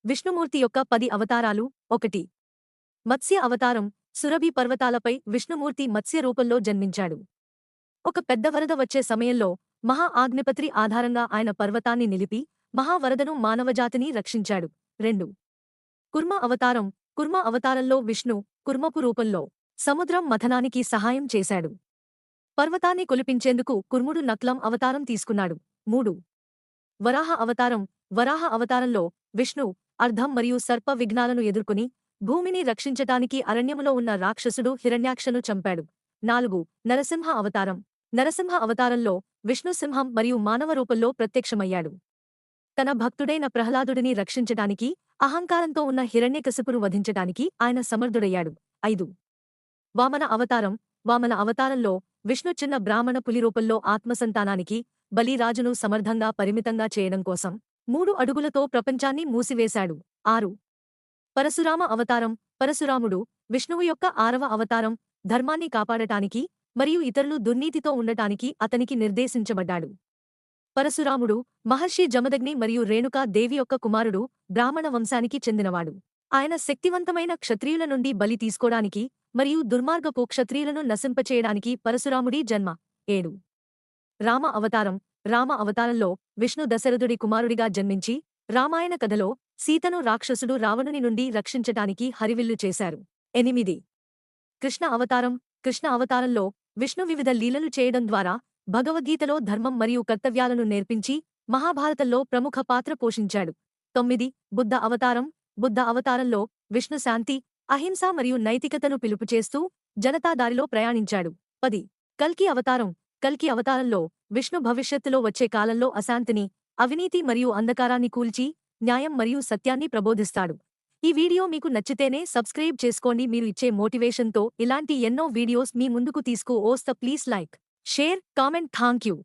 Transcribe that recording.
విష్ణుమూర్తి యొక్క 10 అవతారాలు 1. మత్స్య అవతారం. సురభి పర్వతాలపై విష్ణుమూర్తి మత్స్య రూపంలో జన్మించాడు. ఒక పెద్ద వరద వచ్చే సమయంలో మహా ఆగ్నిపత్రి ఆధారంగా ఆయన పర్వతాన్ని నిలిపి మహావరదను మానవజాతిని రక్షించాడు. 2. కుర్మ అవతారం. కుర్మ అవతారంలో విష్ణు కుర్మపు రూపంలో సముద్రం మథనానికి సహాయం చేశాడు. పర్వతాన్ని కొలిపించేందుకు కుర్ముడు నక్లం అవతారం తీసుకున్నాడు. 3. వరాహ అవతారం. వరాహ అవతారంలో విష్ణు అర్ధం మరియు సర్ప విఘ్నాలను ఎదుర్కొని భూమిని రక్షించటానికి అరణ్యములో ఉన్న రాక్షసుడు హిరణ్యాక్షను చంపాడు. 4. నరసింహ అవతారం. నరసింహ అవతారంలో విష్ణు సింహం మరియు మానవ రూపంలో ప్రత్యక్షమయ్యాడు. తన భక్తుడైన ప్రహ్లాదుడిని రక్షించటానికి అహంకారంతో ఉన్న హిరణ్యకశిపును వధించటానికి ఆయన సమర్థుడయ్యాడు. 5. వామన అవతారం. వామన అవతారంలో విష్ణు చిన్న బ్రాహ్మణ పులి రూపంలో ఆత్మసంతానానికి బలిరాజును సమర్థంగా పరిమితంగా చేయడం కోసం 3 అడుగులతో ప్రపంచాన్ని మూసివేశాడు. 6. పరశురామ అవతారం. పరశురాముడు విష్ణువు యొక్క 6వ అవతారం. ధర్మాన్ని కాపాడటానికి మరియు ఇతరులు దుర్నీతితో ఉండటానికి అతనికి నిర్దేశించబడ్డాడు. పరశురాముడు మహర్షి జమదగ్ని మరియు రేణుకా దేవి యొక్క కుమారుడు, బ్రాహ్మణ వంశానికి చెందినవాడు. ఆయన శక్తివంతమైన క్షత్రియుల నుండి బలి తీసుకోడానికి మరియు దుర్మార్గపు క్షత్రియులను నశింపచేయడానికి పరశురాముడి జన్మ. 7. రామ అవతారం. రామ అవతారంలో విష్ణు దశరథుడి కుమారుడిగా జన్మించి రామాయణ కథలో సీతను రాక్షసుడు రావణుని నుండి రక్షించటానికి హరివిల్లు చేశారు. 8. కృష్ణ అవతారం. కృష్ణ అవతారంలో విష్ణు వివిధ లీలలు చేయడం ద్వారా భగవద్గీతలో ధర్మం మరియు కర్తవ్యాలను నేర్పించి మహాభారతంలో ప్రముఖ పాత్ర పోషించాడు. 9. బుద్ధ అవతారం. బుద్ధ అవతారంలో విష్ణు శాంతి, అహింస మరియు నైతికతను పిలుపుచేస్తూ జనతాదారిలో ప్రయాణించాడు. 10. కల్కి అవతారం. కల్కి అవతారంలో విష్ణు భవిష్యత్తులో వచ్చే కాలంలో అశాంతిని, అవినీతి మరియు అంధకారాన్ని కూల్చి న్యాయం మరియు సత్యాన్ని ప్రబోధిస్తాడు. ఈ వీడియో మీకు నచ్చితేనే సబ్స్క్రైబ్ చేసుకోండి. మీరు ఇచ్చే మోటివేషన్తో ఇలాంటి ఎన్నో వీడియోస్ మీ ముందుకు తీసుకు వస్తా. Please like, share, comment. Thank you.